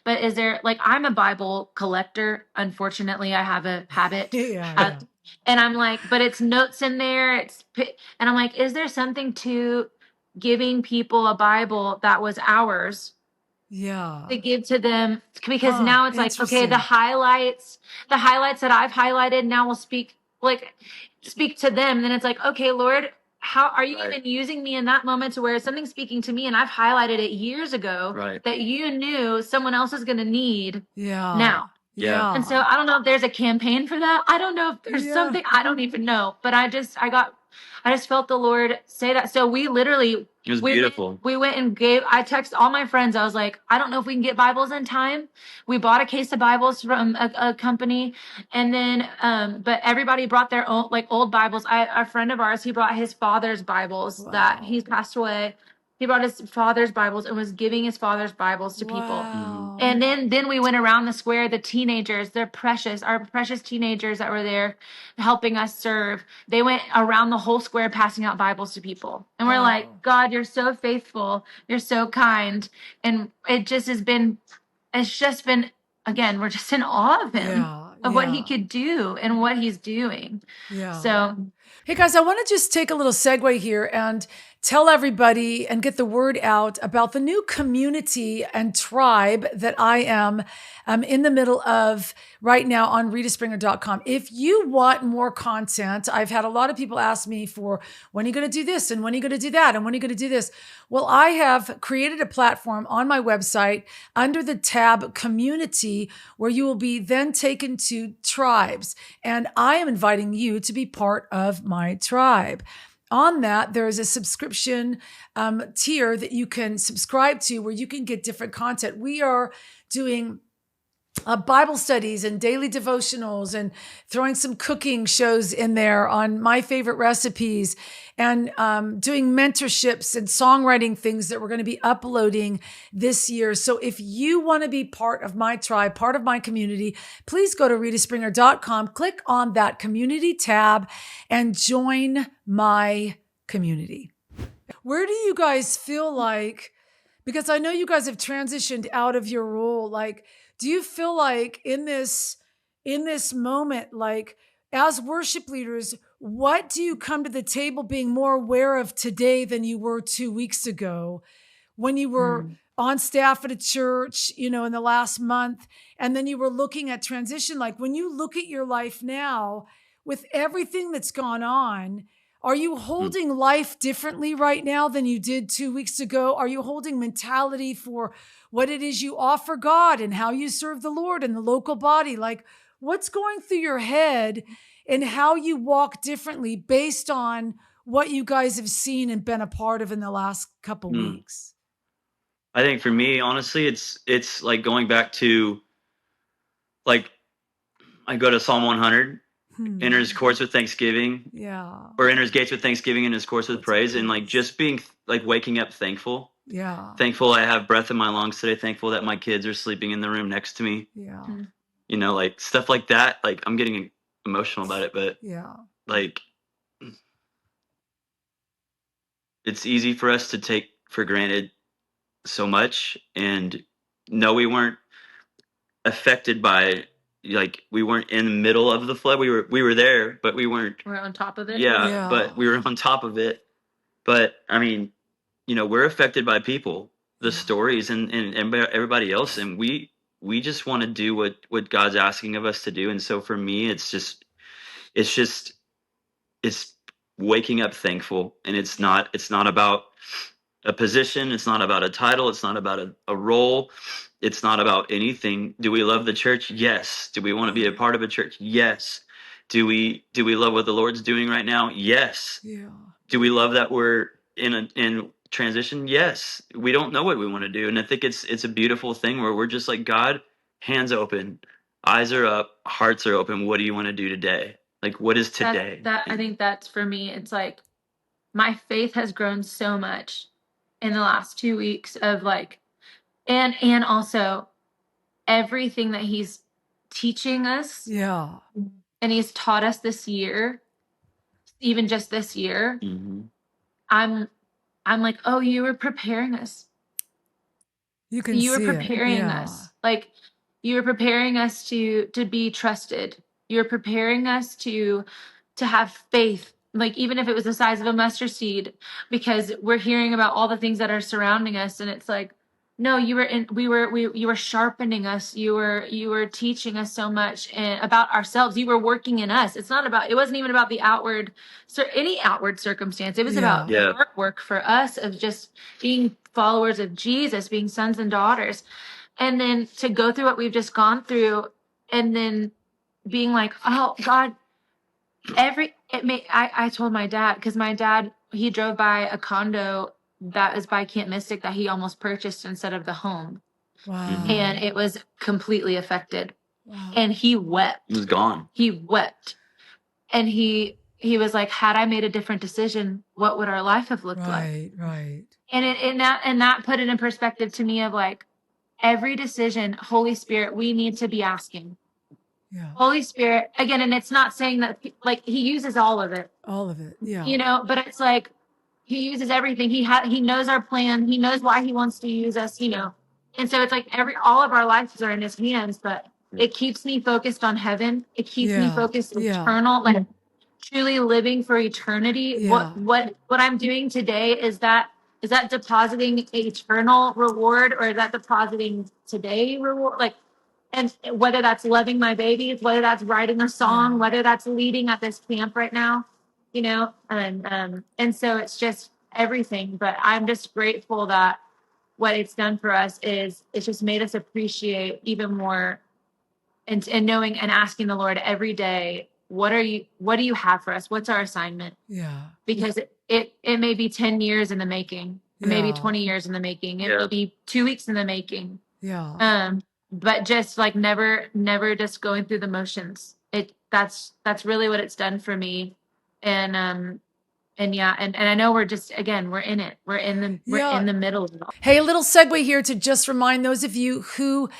Speaker 3: but is there, like, I'm a Bible collector. Unfortunately, I have a habit. And I'm like, but it's notes in there. And I'm like, is there something to giving people a Bible that was ours to give to them? Because now it's like, okay, the highlights that I've highlighted now will speak to them. Then it's like, okay, Lord, how are you
Speaker 1: Right.
Speaker 3: even using me in that moment to where something's speaking to me and I've highlighted it years ago
Speaker 1: Right.
Speaker 3: that you knew someone else is going to need
Speaker 4: Yeah.
Speaker 3: now.
Speaker 1: Yeah.
Speaker 3: And so I don't know if there's a campaign for that. I don't know if there's
Speaker 4: Yeah.
Speaker 3: something, I don't even know, but I just felt the Lord say that. So we literally,
Speaker 1: It was beautiful.
Speaker 3: we went and I texted all my friends. I was like, I don't know if we can get Bibles in time. We bought a case of Bibles from a company. And then, but everybody brought their own, like, old Bibles. A friend of ours, he brought his father's Bibles that he's passed away. He brought his father's Bibles and was giving his father's Bibles to people.
Speaker 4: Wow.
Speaker 3: And then we went around the square, the teenagers, our precious teenagers that were there helping us serve. They went around the whole square passing out Bibles to people. And we're like, God, you're so faithful. You're so kind. And it's just been, again, we're just in awe of him, of what he could do and what he's doing.
Speaker 4: Yeah.
Speaker 3: So,
Speaker 4: hey guys, I want to just take a little segue here and tell everybody and get the word out about the new community and tribe that I am in the middle of right now on ritaspringer.com. If you want more content, I've had a lot of people ask me for, when are you going to do this? And when are you going to do that? And when are you going to do this? Well, I have created a platform on my website under the tab community where you will be then taken to tribes. And I am inviting you to be part of my tribe. On that, there is a subscription tier that you can subscribe to where you can get different content. We are doing Bible studies and daily devotionals and throwing some cooking shows in there on my favorite recipes and doing mentorships and songwriting things that we're going to be uploading this year. So if you want to be part of my tribe, part of my community, please go to ritaspringer.com, click on that community tab and join my community. Where do you guys feel like, because I know you guys have transitioned out of your role, like, do you feel like in this moment, like as worship leaders, what do you come to the table being more aware of today than you were 2 weeks ago when you were on staff at a church, in the last month, and then you were looking at transition? Like when you look at your life now with everything that's gone on, are you holding life differently right now than you did 2 weeks ago? Are you holding mentality for what it is you offer God and how you serve the Lord and the local body? Like, what's going through your head and how you walk differently based on what you guys have seen and been a part of in the last couple weeks?
Speaker 1: I think for me, honestly, it's like going back to, like, I go to Psalm 100, enters courts with thanksgiving, or enters gates with thanksgiving and his courts with praise, and like just being like waking up thankful. Thankful I have breath in my lungs today. Thankful that my kids are sleeping in the room next to me. Like stuff like that. Like I'm getting emotional about it, but like it's easy for us to take for granted so much, and no, we weren't affected by, like, we weren't in the middle of the flood. We were there, but we're
Speaker 3: on top of it.
Speaker 1: Yeah, but we were on top of it. But I mean, we're affected by people, the stories, and everybody else, and we just want to do what God's asking of us to do. And so for me, it's waking up thankful, and it's not about a position, it's not about a title, it's not about a role, it's not about anything. Do we love the church? Yes. Do we want to be a part of a church? Yes. Do we love what the Lord's doing right now? Yes. Do we love that we're in transition? Yes. We don't know what we want to do, and I think it's a beautiful thing where we're just like, God, hands open, eyes are up, hearts are open. What do you want to do today? Like, what is today?
Speaker 3: I think that's for me. It's like my faith has grown so much in the last 2 weeks of like, and also everything that he's teaching us. And he's taught us this year, even just this year. I'm like, oh, you were preparing us. You were preparing us. Like, you were preparing us to be trusted. You're preparing us to have faith, like even if it was the size of a mustard seed, because we're hearing about all the things that are surrounding us, and it's like, No, you were sharpening us. You were teaching us so much about ourselves. You were working in us. It wasn't even about the any outward circumstance. It was about
Speaker 1: Yeah.
Speaker 3: heart work for us of just being followers of Jesus, being sons and daughters. And then to go through what we've just gone through and then being like, oh God, I told my dad, because my dad, he drove by a condo that is by Camp Mystic that he almost purchased instead of the home.
Speaker 4: Wow.
Speaker 3: And it was completely affected.
Speaker 4: Wow.
Speaker 3: And he wept.
Speaker 1: It was gone.
Speaker 3: He wept. And he was like, had I made a different decision, what would our life have looked like?
Speaker 4: Right.
Speaker 3: And that put it in perspective to me of like, every decision, Holy Spirit, we need to be asking.
Speaker 4: Yeah.
Speaker 3: Holy Spirit, again, and it's not saying that like he uses all of it.
Speaker 4: All of it. Yeah.
Speaker 3: But it's like he uses everything. He knows our plan. He knows why he wants to use us, And so it's like all of our lives are in his hands, but it keeps me focused on heaven. It keeps me focused eternal, like truly living for eternity.
Speaker 4: Yeah.
Speaker 3: What I'm doing today is that depositing eternal reward, or is that depositing today reward? Like, and whether that's loving my babies, whether that's writing a song, whether that's leading at this camp right now, and so it's just everything. But I'm just grateful that what it's done for us is it's just made us appreciate even more, and knowing and asking the Lord every day, what do you have for us? What's our assignment?
Speaker 4: Yeah.
Speaker 3: Because it may be 10 years in the making, it may be 20 years in the making, it may be 2 weeks in the making.
Speaker 4: Yeah.
Speaker 3: But just like never just going through the motions. That's really what it's done for me. And I know we're just, again, we're in it. We're in the middle of it all.
Speaker 4: Hey, a little segue here to just remind those of you who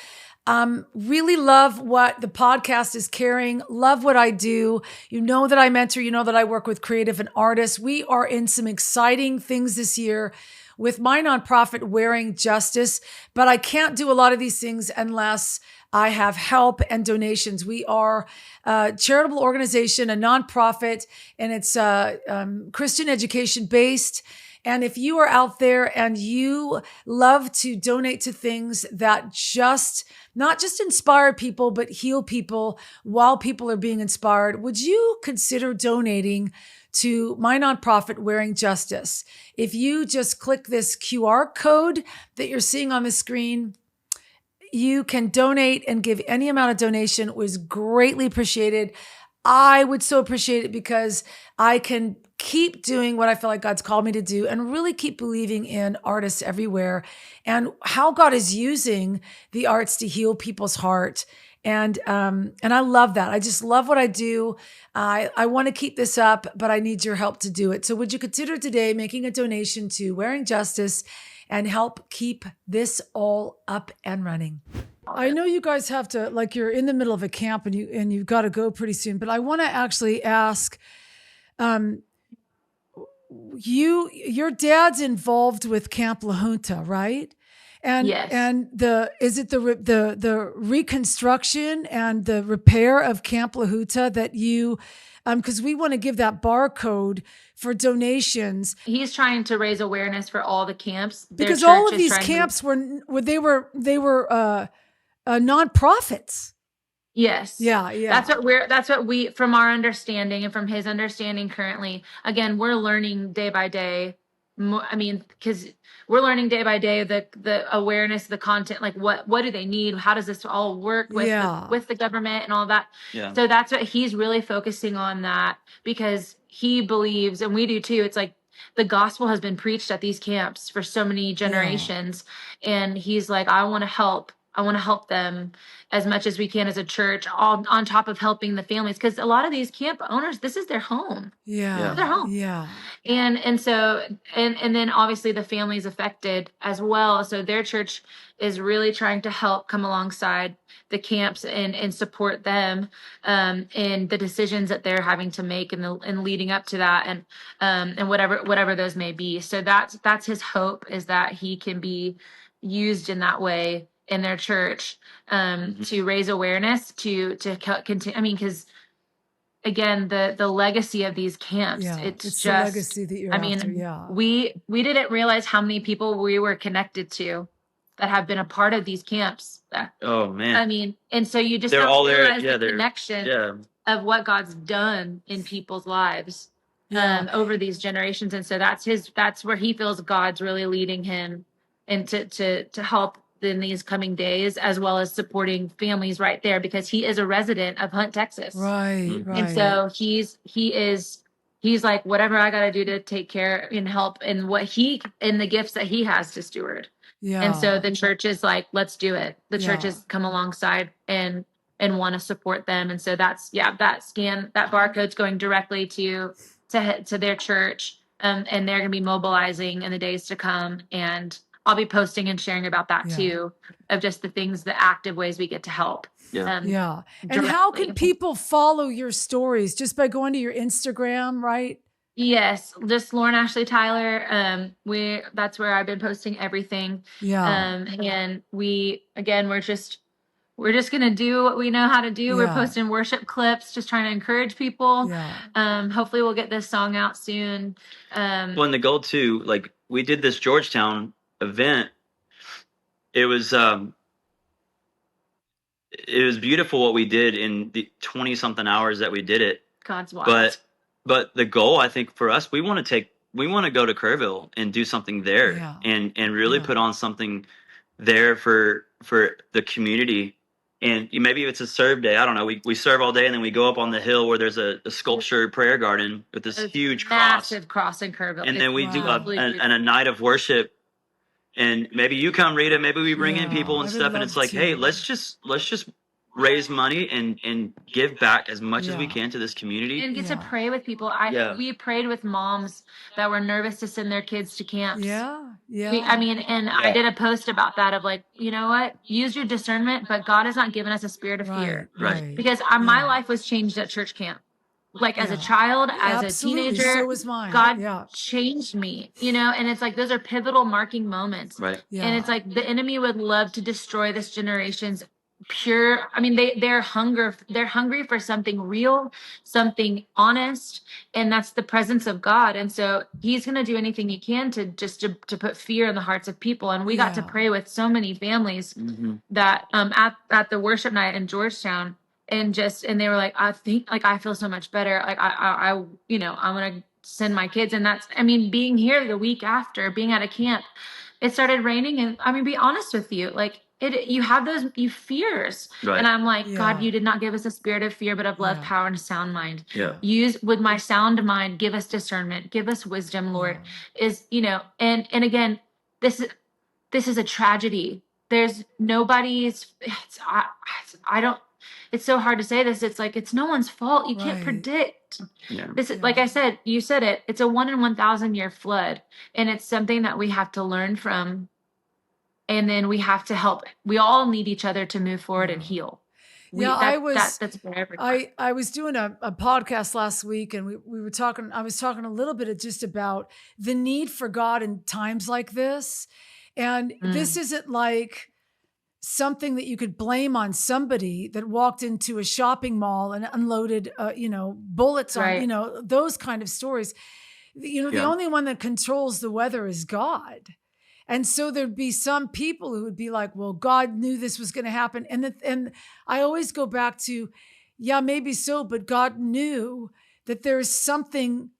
Speaker 4: really love what the podcast is carrying, love what I do. You know that I mentor, you know that I work with creative and artists. We are in some exciting things this year with my nonprofit, Wearing Justice, but I can't do a lot of these things unless I have help and donations. We are a charitable organization, a nonprofit, and it's Christian education based. And if you are out there and you love to donate to things that not just inspire people, but heal people while people are being inspired, would you consider donating to my nonprofit, Wearing Justice? If you just click this QR code that you're seeing on the screen, you can donate and give any amount of donation. It was greatly appreciated. I would so appreciate it because I can keep doing what I feel like God's called me to do and really keep believing in artists everywhere and how God is using the arts to heal people's heart. And I love that. I just love what I do. I want to keep this up, but I need your help to do it. So would you consider today making a donation to Wearing Justice and help keep this all up and running? I know you guys have to, like, you're in the middle of a camp and you've got to go pretty soon, but I want to actually ask, your dad's involved with Camp La Junta, right? And
Speaker 3: yes.
Speaker 4: And is it the reconstruction and the repair of Camp La Junta that you, because we want to give that barcode for donations.
Speaker 3: He's trying to raise awareness for all the camps
Speaker 4: because all of these camps were nonprofits.
Speaker 3: Yes.
Speaker 4: Yeah.
Speaker 3: That's what we, from our understanding and from his understanding currently, again, we're learning day by day. Because we're learning day by day the awareness, the content, like what do they need? How does this all work with the government and all that?
Speaker 1: Yeah.
Speaker 3: So that's what he's really focusing on, that because he believes, and we do too. It's like the gospel has been preached at these camps for so many generations, and he's like, I want to help them as much as we can as a church, all on top of helping the families. Because a lot of these camp owners, this is their home.
Speaker 4: Yeah.
Speaker 3: Their home.
Speaker 4: Yeah.
Speaker 3: And so, and then obviously the families affected as well. So their church is really trying to help come alongside the camps and support them in the decisions that they're having to make and leading up to that, and whatever those may be. So that's his hope, is that he can be used in that way in their church to raise awareness, to continue. Because again, the legacy of these camps, it's just
Speaker 4: the legacy that you're after.
Speaker 3: We didn't realize how many people we were connected to that have been a part of these camps.
Speaker 1: Oh man.
Speaker 3: I mean, and so you just
Speaker 1: They're
Speaker 3: don't
Speaker 1: all there.
Speaker 3: realize
Speaker 1: Yeah,
Speaker 3: the connection
Speaker 1: yeah.
Speaker 3: of what God's done in people's lives over these generations. And so that's where he feels God's really leading him and to help in these coming days, as well as supporting families right there, because he is a resident of Hunt, Texas.
Speaker 4: Right.
Speaker 3: And so he's like, whatever I got to do to take care and help in the gifts that he has to steward.
Speaker 4: Yeah.
Speaker 3: And so the church is like, let's do it. The church has come alongside and want to support them. And so that barcode's going directly to their church. And they're going to be mobilizing in the days to come. And I'll be posting and sharing about that too, of just the active ways we get to help.
Speaker 4: And how can people follow your stories? Just by going to your Instagram, right?
Speaker 3: Yes, just Lauren Ashley Tyler. That's where I've been posting everything. And we're just gonna do what we know how to do. We're posting worship clips, just trying to encourage people. Hopefully we'll get this song out soon.
Speaker 1: Well, and the goal too, like we did this Georgetown event. It was beautiful what we did in the 20 something hours that we did it.
Speaker 3: God's wild.
Speaker 1: But the goal, I think, for us, we want to go to Kerrville and do something there and really put on something there for the community. And maybe if it's a serve day, I don't know. We serve all day, and then we go up on the hill where there's a sculptured prayer garden with this huge
Speaker 3: massive cross in Kerrville.
Speaker 1: And then we do a night of worship. And maybe you come, Rita. Maybe we bring in people and stuff. And it's like, hey, let's just raise money and give back as much as we can to this community.
Speaker 3: And get to pray with people. We prayed with moms that were nervous to send their kids to camps. I did a post about that of like, you know what? Use your discernment, but God has not given us a spirit of fear.
Speaker 1: Right.
Speaker 3: Because my life was changed at church camp. Like as a child, as a teenager,
Speaker 4: so was mine.
Speaker 3: God changed me, and it's like, those are pivotal marking moments.
Speaker 1: Right.
Speaker 3: And it's like the enemy would love to destroy this generation's pure. I mean, they're hungry for something real, something honest, and that's the presence of God. And so he's going to do anything he can to put fear in the hearts of people. And we got to pray with so many families that at the worship night in Georgetown. And they were like, I feel so much better. Like I'm going to send my kids. And being here the week after being at a camp, it started raining. And be honest with you, like you have those fears. Right. And I'm like, God, you did not give us a spirit of fear, but of love, power, and a sound mind. Use with my sound mind, give us discernment, give us wisdom, Lord. And again, this is a tragedy. There's it's so hard to say this. It's like, it's no one's fault. You can't predict. This is, like I said, you said it, it's a 1 in 1,000 year flood. And it's something that we have to learn from. And then we have to help. We all need each other to move forward and heal.
Speaker 4: I was doing a podcast last week, and we were talking, I was talking a little bit just about the need for God in times like this. And this isn't like something that you could blame on somebody that walked into a shopping mall and unloaded, bullets on, those kind of stories. The only one that controls the weather is God. And so there'd be some people who would be like, well, God knew this was going to happen. And I always go back to, maybe so, but God knew that there's something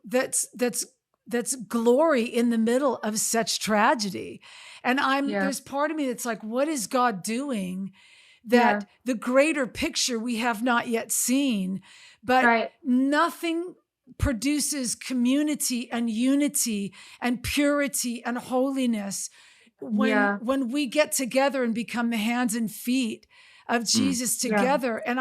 Speaker 4: that's glory in the middle of such tragedy. And there's part of me that's like, what is God doing that the greater picture we have not yet seen, but nothing produces community and unity and purity and holiness when we get together and become the hands and feet of Jesus together. And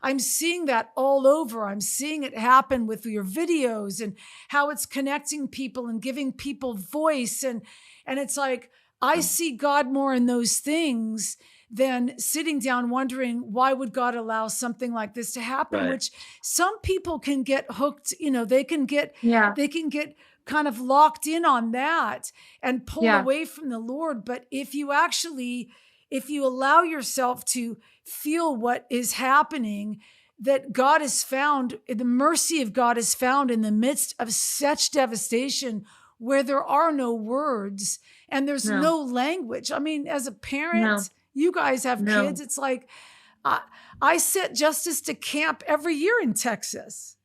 Speaker 4: I'm seeing that all over. I'm seeing it happen with your videos and how it's connecting people and giving people voice. And it's like, I see God more in those things than sitting down wondering, why would God allow something like this to happen? Right. Which some people can get hooked, they can get kind of locked in on that and pull away from the Lord. But if you allow yourself to feel what is happening, that God is found, the mercy of God is found in the midst of such devastation, where there are no words and there's no language. I mean, as a parent, you guys have kids. It's like, I sent Justice to camp every year in Texas.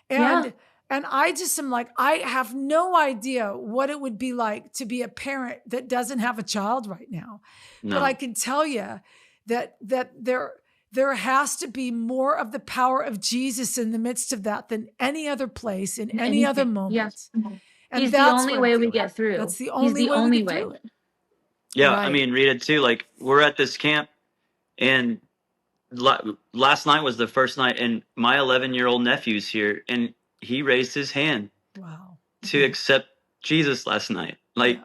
Speaker 4: And I just am like, I have no idea what it would be like to be a parent that doesn't have a child right now. No. But I can tell you that there has to be more of the power of Jesus in the midst of that than any other place in any other moment.
Speaker 3: Yes.
Speaker 4: And
Speaker 3: He's the only way we get through.
Speaker 4: That's the only way we get through it.
Speaker 1: Yeah, right. I mean, Rita, too, like, we're at this camp, and last night was the first night, and my 11-year-old nephew's here, and he raised his hand to accept Jesus last night. Like,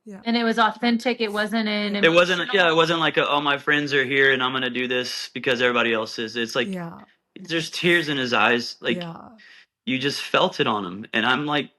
Speaker 4: yeah.
Speaker 3: And it was authentic. It wasn't
Speaker 1: it wasn't like, oh, my friends are here, and I'm going to do this because everybody else is. It's like, there's tears in his eyes. Like, you just felt it on him. And I'm like,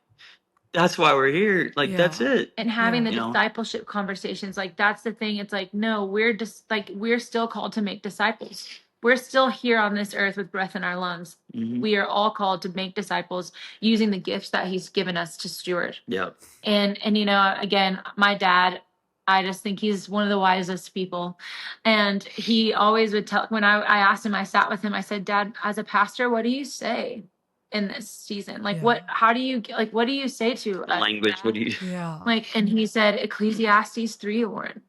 Speaker 1: that's why we're here. Like, that's it.
Speaker 3: And having the discipleship conversations, like, that's the thing. It's like, no, we're just like, we're still called to make disciples. We're still here on this earth with breath in our lungs. Mm-hmm. We are all called to make disciples using the gifts that he's given us to steward.
Speaker 1: Yeah.
Speaker 3: And, you know, again, my dad, I just think he's one of the wisest people. And he always would tell, when I asked him, I sat with him, I said, Dad, as a pastor, what do you say in this season? Like, what do you say to us?
Speaker 1: Language, what do you?
Speaker 4: Yeah.
Speaker 3: Like, and he said, Ecclesiastes 3, Lauren.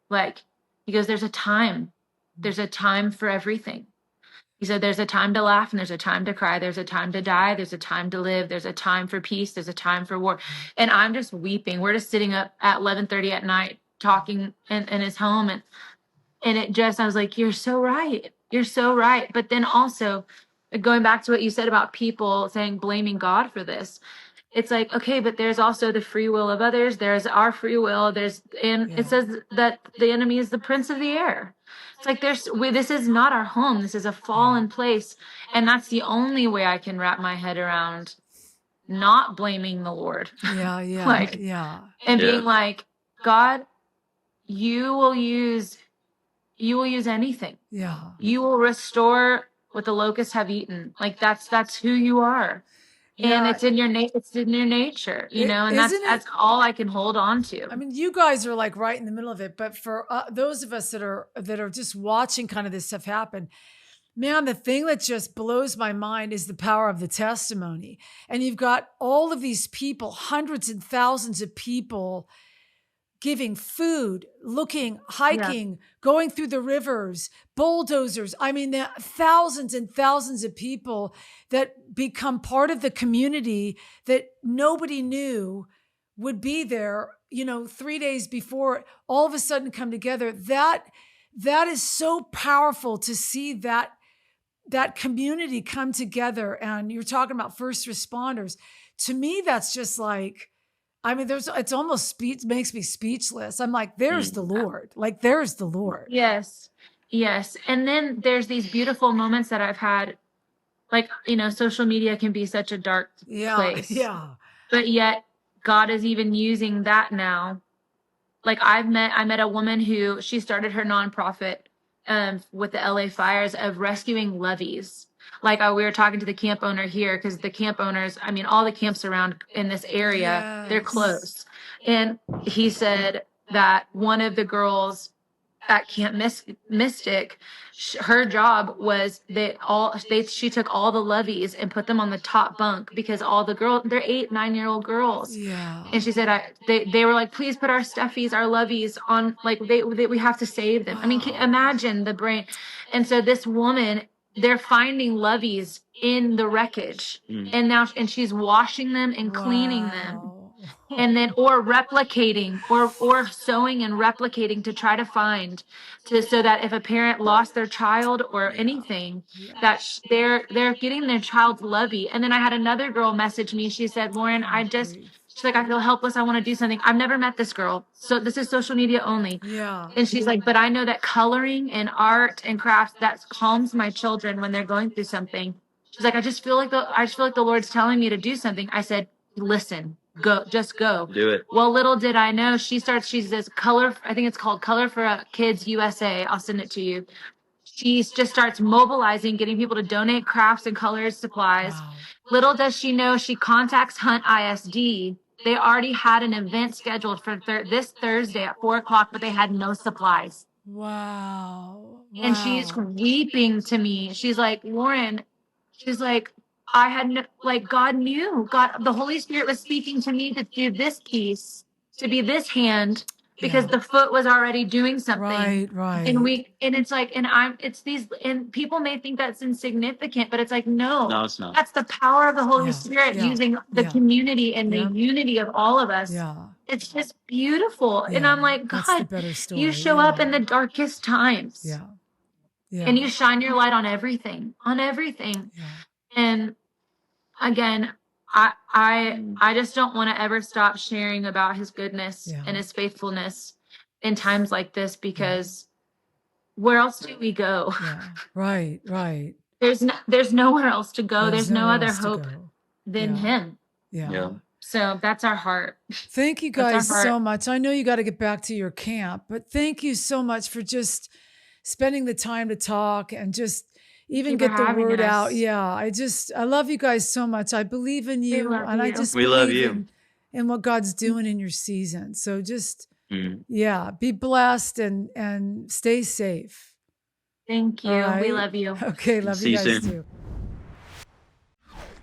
Speaker 3: Like, he goes, there's a time for everything. He said, there's a time to laugh and there's a time to cry. There's a time to die. There's a time to live. There's a time for peace. There's a time for war. And I'm just weeping. We're just sitting up at 11:30 at night talking in his home. And it just, I was like, you're so right. You're so right. But then also going back to what you said about people saying, blaming God for this. It's like, okay, but there's also the free will of others. There's our free will. It says that the enemy is the prince of the air. It's like this is not our home. This is a fallen place. And that's the only way I can wrap my head around not blaming the Lord. And being like, God, you will use anything.
Speaker 4: Yeah.
Speaker 3: You will restore what the locusts have eaten. Like that's who you are. And it's in your nature, you know, and that's all I can hold on to.
Speaker 4: I mean, you guys are like right in the middle of it, but for those of us that are just watching kind of this stuff happen, man, the thing that just blows my mind is the power of the testimony. And you've got all of these people, hundreds and thousands of people giving food, hiking, going through the rivers, bulldozers. I mean, there are thousands and thousands of people that become part of the community that nobody knew would be there, 3 days before, all of a sudden come together. That is so powerful to see that community come together. And you're talking about first responders. To me, that's just like, I mean, it's almost makes me speechless. I'm like, there's the Lord. Like, there's the Lord.
Speaker 3: Yes. Yes. And then there's these beautiful moments that I've had, like, social media can be such a dark place.
Speaker 4: Yeah.
Speaker 3: But yet God is even using that now. Like I met a woman who, she started her nonprofit with the LA fires of rescuing levees. Like we were talking to the camp owner here, because the camp owners, I mean, all the camps around in this area, they're close. And he said that one of the girls at Camp Mystic, her job was she took all the levees and put them on the top bunk, because all the girls, they're 8-9-year-old girls.
Speaker 4: Yeah.
Speaker 3: And she said, they were like, please put our stuffies, our levees on, like we have to save them. I mean, imagine the brain. And so this woman, they're finding levees in the wreckage, and she's washing them and cleaning them, and then or replicating or sewing and replicating to try to find so that if a parent lost their child or anything, that they're getting their child's levee. And then I had another girl message me. She said, Lauren, she's like, I feel helpless. I want to do something. I've never met this girl. So this is social media only.
Speaker 4: Yeah.
Speaker 3: And she's like, but I know that coloring and art and crafts, that calms my children when they're going through something. She's like, I just feel like the Lord's telling me to do something. I said, listen, just go.
Speaker 1: Do it.
Speaker 3: Well, little did I know, she says I think it's called Color for Kids USA. I'll send it to you. she just starts mobilizing, getting people to donate crafts and colors, supplies.
Speaker 4: Wow.
Speaker 3: Little does she know, she contacts Hunt ISD. They already had an event scheduled for this Thursday at 4:00, but they had no supplies.
Speaker 4: Wow.
Speaker 3: And she's weeping to me. She's like, Lauren, she's like, I had no, like, God knew, the Holy Spirit was speaking to me to do this piece, to be this hand, because the foot was already doing something.
Speaker 4: Right.
Speaker 3: And it's like, and people may think that's insignificant, but it's like, no,
Speaker 1: it's not.
Speaker 3: that's the power of the Holy Spirit using the community and the unity of all of us.
Speaker 4: Yeah.
Speaker 3: It's just beautiful. And I'm like,
Speaker 4: That's the
Speaker 3: God,
Speaker 4: better story.
Speaker 3: you show up in the darkest times.
Speaker 4: Yeah.
Speaker 3: And you shine your light on everything.
Speaker 4: Yeah.
Speaker 3: And again, I just don't want to ever stop sharing about his goodness and his faithfulness in times like this, because where else do we go?
Speaker 4: Yeah. Right.
Speaker 3: There's nowhere else to go. There's no other hope than him.
Speaker 4: Yeah.
Speaker 3: So that's our heart.
Speaker 4: Thank you guys so much. I know you got to get back to your camp, but thank you so much for just spending the time to talk and just even get the word out. Yeah. I love you guys so much. I believe in you, and I just believe in what God's doing in your season. So just, be blessed and stay safe.
Speaker 3: Thank you.
Speaker 4: Right?
Speaker 3: We love you.
Speaker 4: Okay. Love you guys
Speaker 1: soon.
Speaker 4: too.